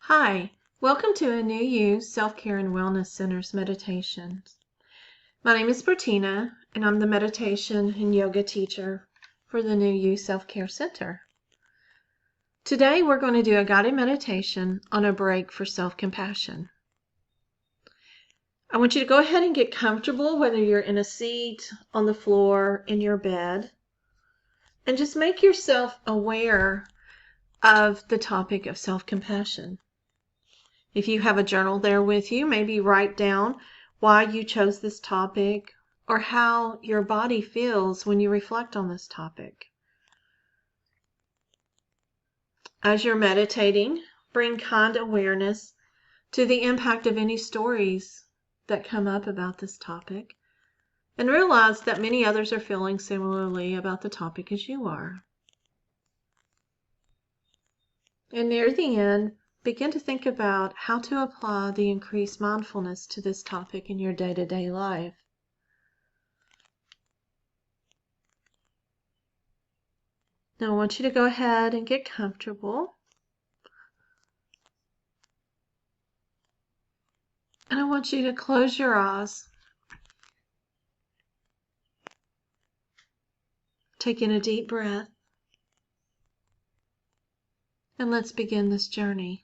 Hi, welcome to a New You Self-Care and Wellness Center's meditations. My name is Bertina, and I'm the meditation and yoga teacher for the New You Self-Care Center. Today we're going to do a guided meditation on a break for self-compassion. I want you to go ahead and get comfortable, whether you're in a seat, on the floor, in your bed, and just make yourself aware of the topic of self-compassion. If you have a journal there with you, maybe write down why you chose this topic or how your body feels when you reflect on this topic. As you're meditating, bring kind awareness to the impact of any stories that come up about this topic, and realize that many others are feeling similarly about the topic as you are. And near the end, begin to think about how to apply the increased mindfulness to this topic in your day-to-day life. Now I want you to go ahead and get comfortable. And I want you to close your eyes. Take in a deep breath. And let's begin this journey.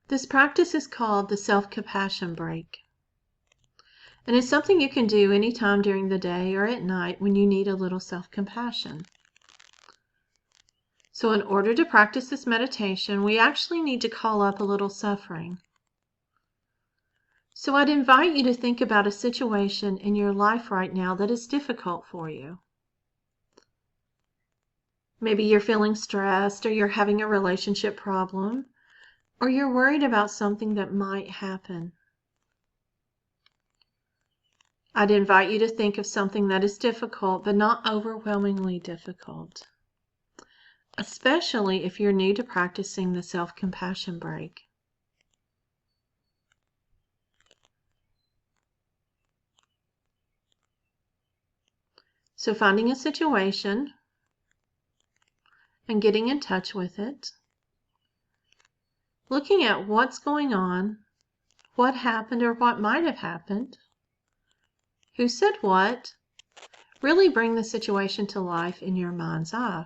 This practice is called the self-compassion break. And it's something you can do anytime during the day or at night when you need a little self-compassion. So in order to practice this meditation, we actually need to call up a little suffering. So I'd invite you to think about a situation in your life right now that is difficult for you. Maybe you're feeling stressed, or you're having a relationship problem, or you're worried about something that might happen. I'd invite you to think of something that is difficult, but not overwhelmingly difficult, especially if you're new to practicing the self-compassion break. So finding a situation and getting in touch with it, looking at what's going on, what happened or what might have happened, who said what, really bring the situation to life in your mind's eye.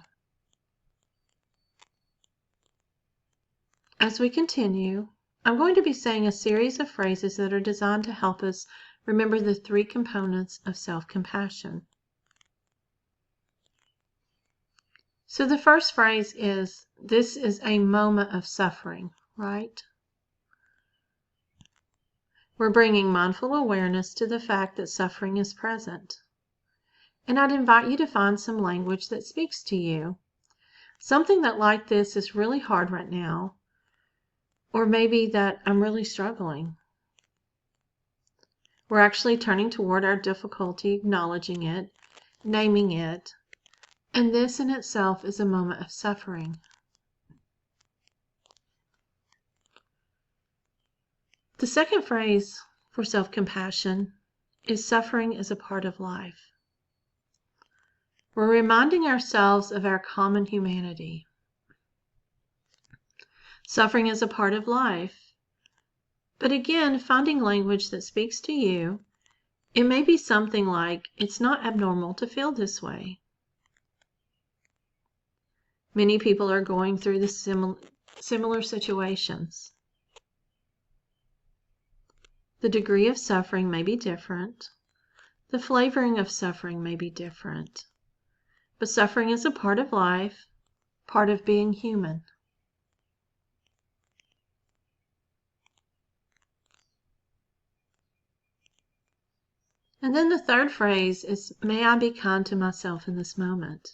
As we continue, I'm going to be saying a series of phrases that are designed to help us remember the three components of self-compassion. So the first phrase is, this is a moment of suffering, right? We're bringing mindful awareness to the fact that suffering is present. And I'd invite you to find some language that speaks to you. Something that like this is really hard right now, or maybe that I'm really struggling. We're actually turning toward our difficulty, acknowledging it, naming it, and this in itself is a moment of suffering. The second phrase for self-compassion is suffering is a part of life. We're reminding ourselves of our common humanity. Suffering is a part of life. But again, finding language that speaks to you, it may be something like, it's not abnormal to feel this way. Many people are going through the similar situations. The degree of suffering may be different. The flavoring of suffering may be different. But suffering is a part of life, part of being human. And then the third phrase is, may I be kind to myself in this moment.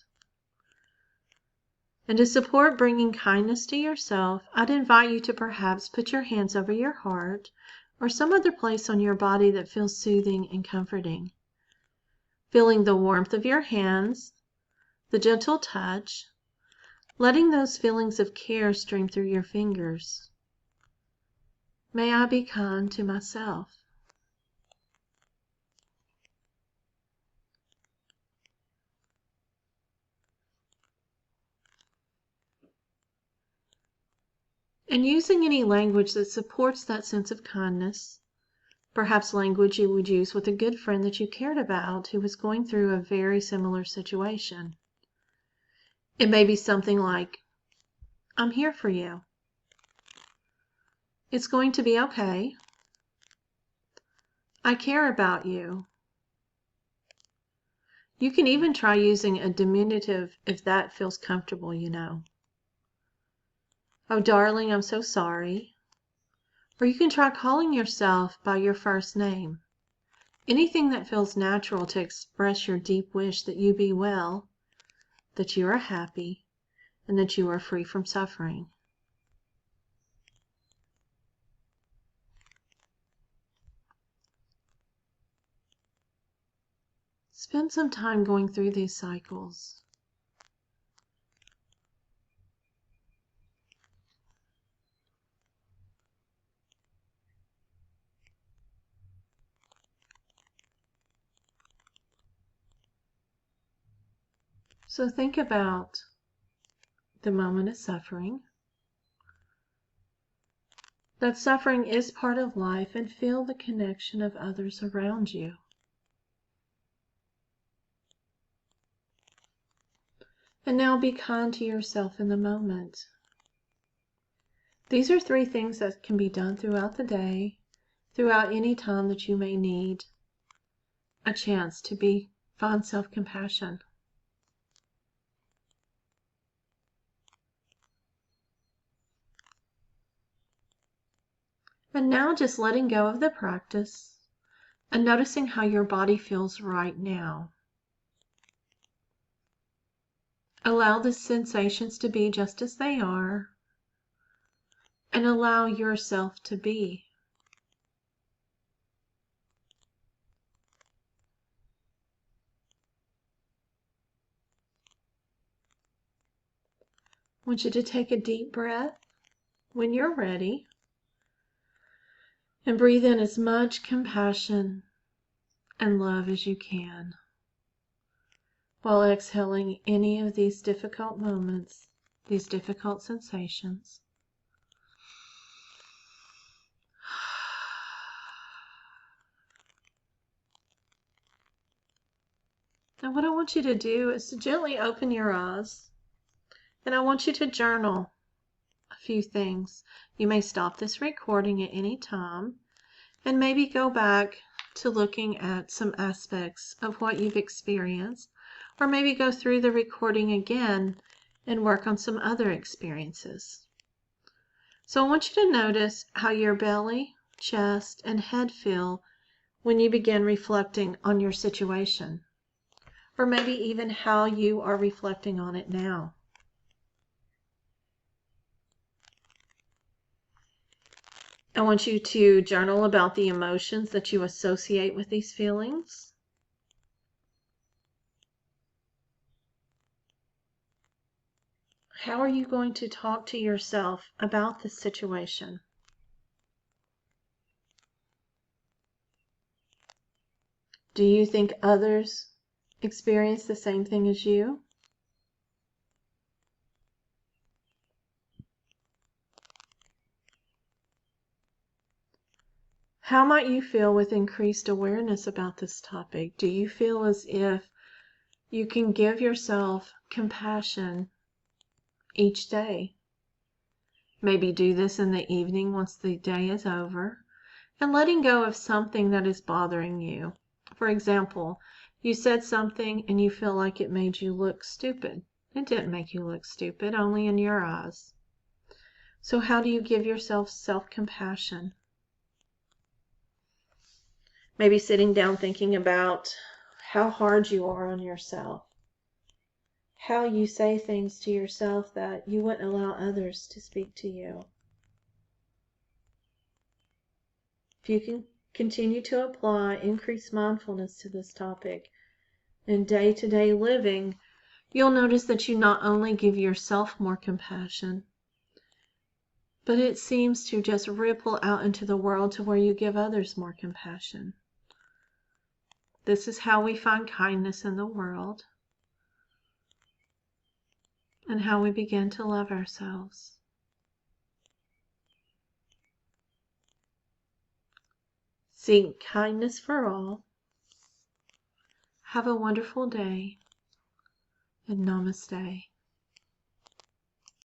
And to support bringing kindness to yourself, I'd invite you to perhaps put your hands over your heart or some other place on your body that feels soothing and comforting. Feeling the warmth of your hands, the gentle touch, letting those feelings of care stream through your fingers. May I be kind to myself. And using any language that supports that sense of kindness, perhaps language you would use with a good friend that you cared about who was going through a very similar situation. It may be something like, "I'm here for you. It's going to be okay. I care about you." You can even try using a diminutive if that feels comfortable, you know. "Oh, darling, I'm so sorry." Or you can try calling yourself by your first name. Anything that feels natural to express your deep wish that you be well, that you are happy, and that you are free from suffering. Spend some time going through these cycles. So think about the moment of suffering. That suffering is part of life, and feel the connection of others around you. And now be kind to yourself in the moment. These are 3 things that can be done throughout the day, throughout any time that you may need a chance to find self-compassion. And now just letting go of the practice and noticing how your body feels right now. Allow the sensations to be just as they are, and allow yourself to be. I want you to take a deep breath when you're ready, and breathe in as much compassion and love as you can, while exhaling any of these difficult moments, these difficult sensations. Now what I want you to do is to gently open your eyes, and I want you to journal a few things. You may stop this recording at any time and maybe go back to looking at some aspects of what you've experienced, or maybe go through the recording again and work on some other experiences. So I want you to notice how your belly, chest, and head feel when you begin reflecting on your situation, or maybe even how you are reflecting on it now. I want you to journal about the emotions that you associate with these feelings. How are you going to talk to yourself about this situation? Do you think others experience the same thing as you? How might you feel with increased awareness about this topic? Do you feel as if you can give yourself compassion each day? Maybe do this in the evening once the day is over, and letting go of something that is bothering you. For example, you said something and you feel like it made you look stupid. It didn't make you look stupid, only in your eyes. So how do you give yourself self-compassion? Maybe sitting down thinking about how hard you are on yourself, how you say things to yourself that you wouldn't allow others to speak to you. If you can continue to apply increased mindfulness to this topic in day-to-day living, you'll notice that you not only give yourself more compassion, but it seems to just ripple out into the world to where you give others more compassion. This is how we find kindness in the world, and how we begin to love ourselves. Seek kindness for all. Have a wonderful day, and namaste.